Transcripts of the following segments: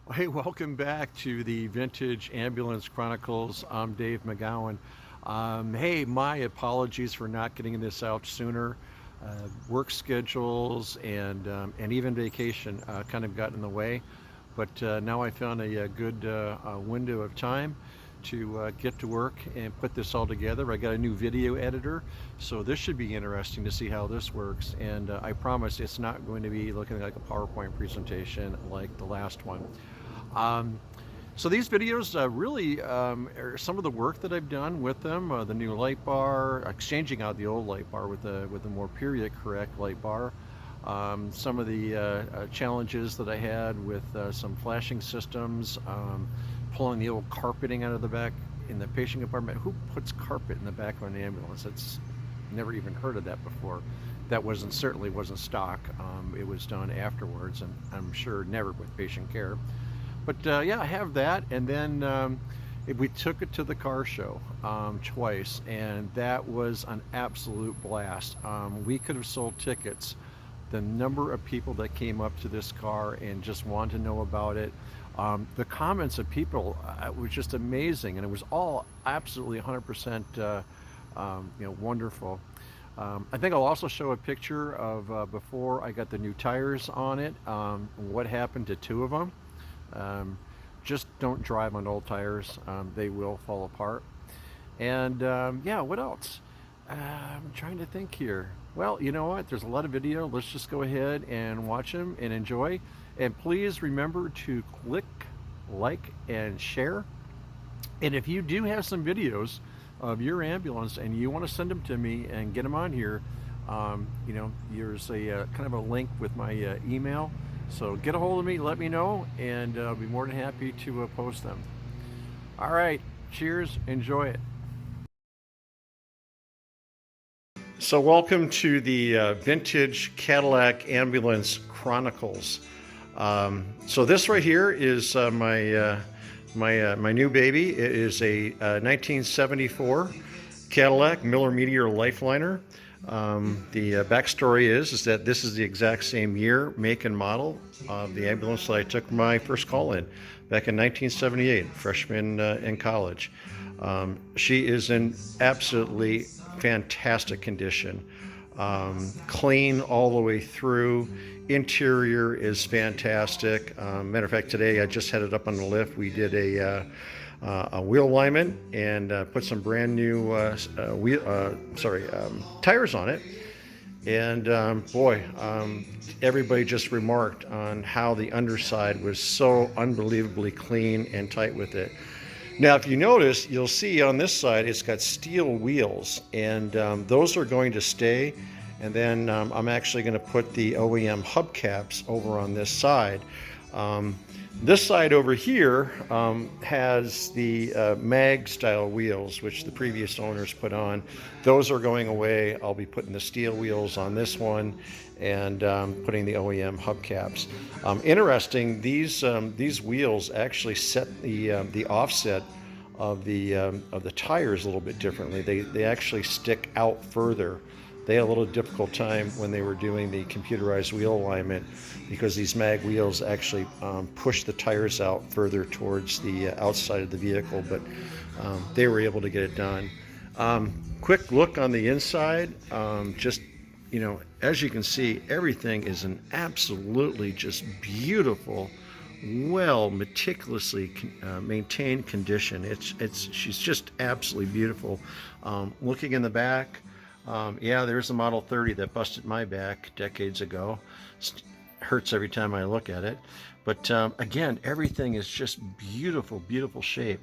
Hey, welcome back to the Vintage Ambulance Chronicles. I'm Dave McGowan. Hey, my apologies for not getting this out sooner. Work schedules and even vacation kind of got in the way, but now I found a good window of time to get to work and put this all together. I got a new video editor, so this should be interesting to see how this works. And I promise it's not going to be looking like a PowerPoint presentation like the last one. Um, so these videos really are some of the work that I've done with them. The new light bar, exchanging out the old light bar with a more period correct light bar. Some of the challenges that I had with some flashing systems, pulling the old carpeting out of the back in the patient compartment. Who puts carpet in the back of an ambulance? That's never even heard of that before. That wasn't certainly wasn't stock. It was done afterwards, and I'm sure never with patient care. But yeah, I have that, and then we took it to the car show twice, and that was an absolute blast. We could have sold tickets. The number of people that came up to this car and just wanted to know about it, the comments of people was just amazing, and it was all absolutely 100% wonderful. I think I'll also show a picture of before I got the new tires on it. What happened to two of them? Um, just don't drive on old tires; they will fall apart. And yeah, what else? I'm trying to think here. Well, you know what? There's a lot of video. Let's just go ahead and watch them and enjoy. And please remember to click like and share. And if you do have some videos of your ambulance and you want to send them to me and get them on here, there's a kind of a link with my email. So get a hold of me, let me know, and I'll be more than happy to post them. All right, cheers, enjoy it. So, welcome to the Vintage Cadillac Ambulance Chronicles. So, this right here is my new baby. It is a 1974 Cadillac Miller Meteor Lifeliner. The backstory is that this is the exact same year, make, and model of the ambulance that I took my first call in back in 1978, freshman in college. She is in absolutely fantastic condition. Clean all the way through. Interior is fantastic. Matter of fact, today I just had it up on the lift. We did a wheel alignment and put some brand new tires on it. And boy, everybody just remarked on how the underside was so unbelievably clean and tight with it. Now, if you notice, you'll see on this side it's got steel wheels, and those are going to stay. And then I'm actually going to put the OEM hubcaps over on this side. This side over here has the mag style wheels, which the previous owners put on. Those are going away. I'll be putting the steel wheels on this one and putting the OEM hubcaps. Interesting, these wheels actually set the offset of the tires a little bit differently. They actually stick out further. They had a little difficult time when they were doing the computerized wheel alignment because these mag wheels actually push the tires out further towards the outside of the vehicle, but they were able to get it done. Quick look on the inside. As you can see, everything is an absolutely just beautiful, well, meticulously maintained condition. She's just absolutely beautiful. Looking in the back. Yeah, there's a Model 30 that busted my back decades ago. Hurts every time I look at it. But again, everything is just beautiful, beautiful shape.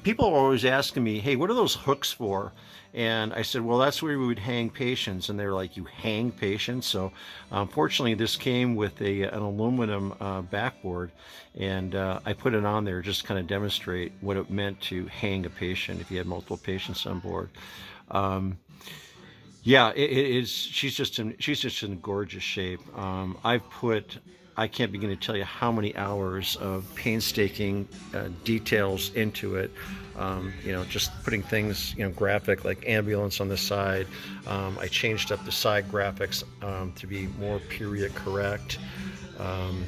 People are always asking me, hey, what are those hooks for? And I said, well, that's where we would hang patients. And they're like, you hang patients? So fortunately, this came with an aluminum backboard. And I put it on there just to kind of demonstrate what it meant to hang a patient if you had multiple patients on board. Yeah, it is. She's just in gorgeous shape. I can't begin to tell you how many hours of painstaking details into it. Just putting things, graphic like ambulance on the side. I changed up the side graphics to be more period correct. Um,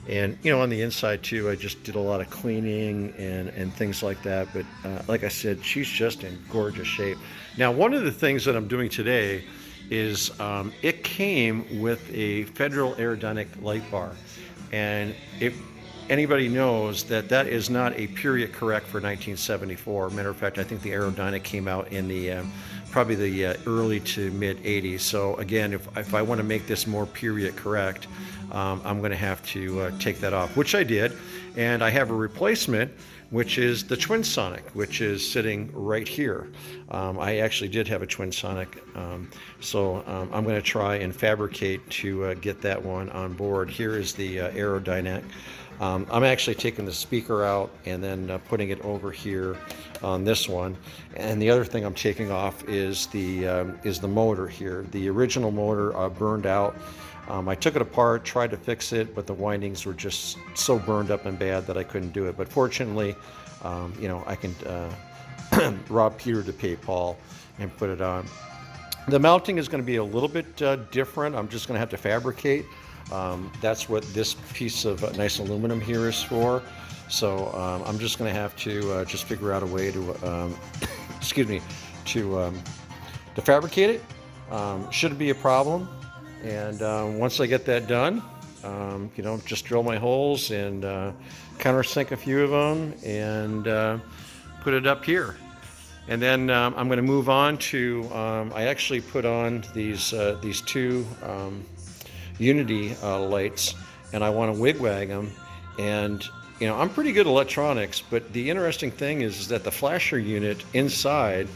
And you know, on the inside too, I just did a lot of cleaning and things like that. But like I said, she's just in gorgeous shape. Now, one of the things that I'm doing today is it came with a Federal Aerodynamic light bar, and if anybody knows that that is not a period correct for 1974. Matter of fact, I think the Aerodynamic came out in the probably the early to mid 80s. So again, if I want to make this more period correct, I'm going to have to take that off, which I did. And I have a replacement, which is the Twinsonic, which is sitting right here. I actually did have a Twinsonic, so I'm going to try and fabricate to get that one on board. Here is the Aerodynamic. I'm actually taking the speaker out and then putting it over here on this one. And the other thing I'm taking off is the motor here. The original motor burned out. I took it apart, tried to fix it, but the windings were just so burned up and bad that I couldn't do it. But fortunately, you know, I can rob Peter to pay Paul and put it on. The mounting is going to be a little bit different. I'm just going to have to fabricate. That's what this piece of nice aluminum here is for. So I'm just going to have to just figure out a way to, excuse me, to fabricate it. Shouldn't be a problem. And once I get that done, you know, just drill my holes and countersink a few of them and put it up here. And then I'm going to move on to, I actually put on these two Unity lights, and I want to wigwag them. And you know, I'm pretty good at electronics, but the interesting thing is that the flasher unit inside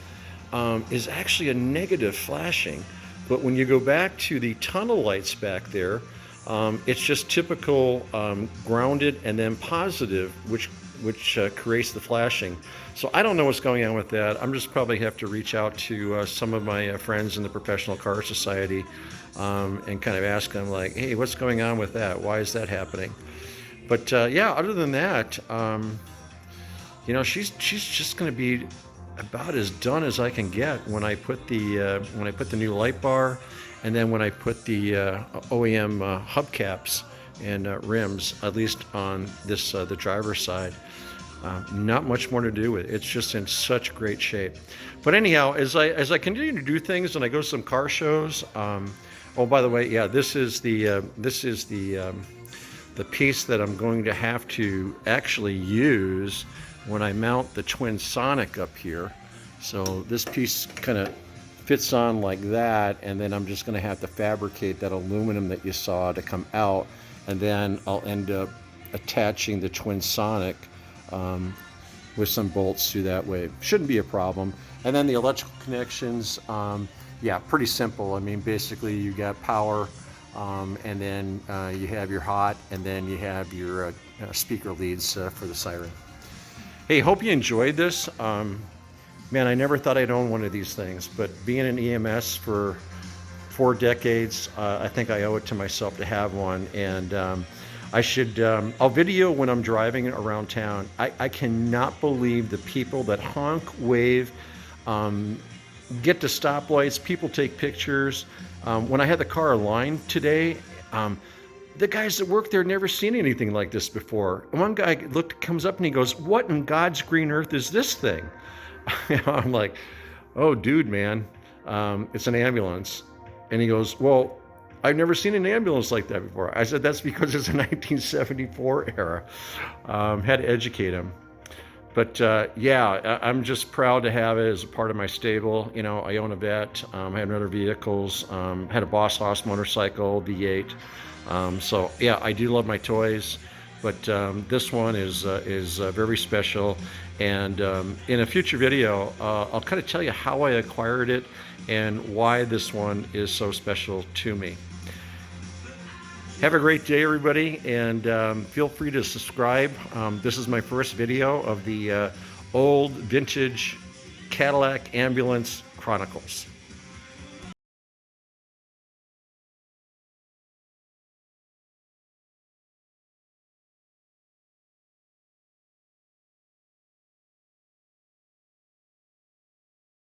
is actually a negative flashing. But when you go back to the tunnel lights back there, it's just typical grounded and then positive, which creates the flashing. So I don't know what's going on with that. I'm just probably have to reach out to some of my friends in the Professional Car Society and kind of ask them, like, hey, what's going on with that? Why is that happening? But yeah, other than that, you know, she's just going to be about as done as I can get when I put the new light bar, and then when I put the OEM hubcaps and rims, at least on this the driver's side. Not much more to do with it. It's just in such great shape. But anyhow, as I continue to do things and I go to some car shows. Oh, by the way, yeah, this is the piece that I'm going to have to actually use when I mount the Twinsonic up here. So this piece kind of fits on like that, and then I'm just going to have to fabricate that aluminum that you saw to come out, and then I'll end up attaching the Twinsonic with some bolts through that way. Shouldn't be a problem. And then the electrical connections, yeah, pretty simple. I mean, basically you got power, and then you have your hot, and then you have your speaker leads for the siren. Hey, hope you enjoyed this. Man, I never thought I'd own one of these things, but being in EMS for 4 decades, I think I owe it to myself to have one. And I should, I'll video when I'm driving around town. I cannot believe the people that honk, wave, get to stoplights, people take pictures. When I had the car aligned today, the guys that work there never seen anything like this before. One guy comes up and he goes, "What in God's green earth is this thing?" I'm like, "Oh, dude, man, it's an ambulance." And he goes, "Well, I've never seen an ambulance like that before." I said, "That's because it's a 1974 era." Had to educate him. But yeah, I'm just proud to have it as a part of my stable. You know, I own a vet, I have other vehicles, had a Boss Hoss motorcycle, V8. So yeah, I do love my toys, but this one is very special. And in a future video, I'll kind of tell you how I acquired it and why this one is so special to me. Have a great day, everybody, and feel free to subscribe. This is my first video of the old vintage Cadillac Ambulance Chronicles.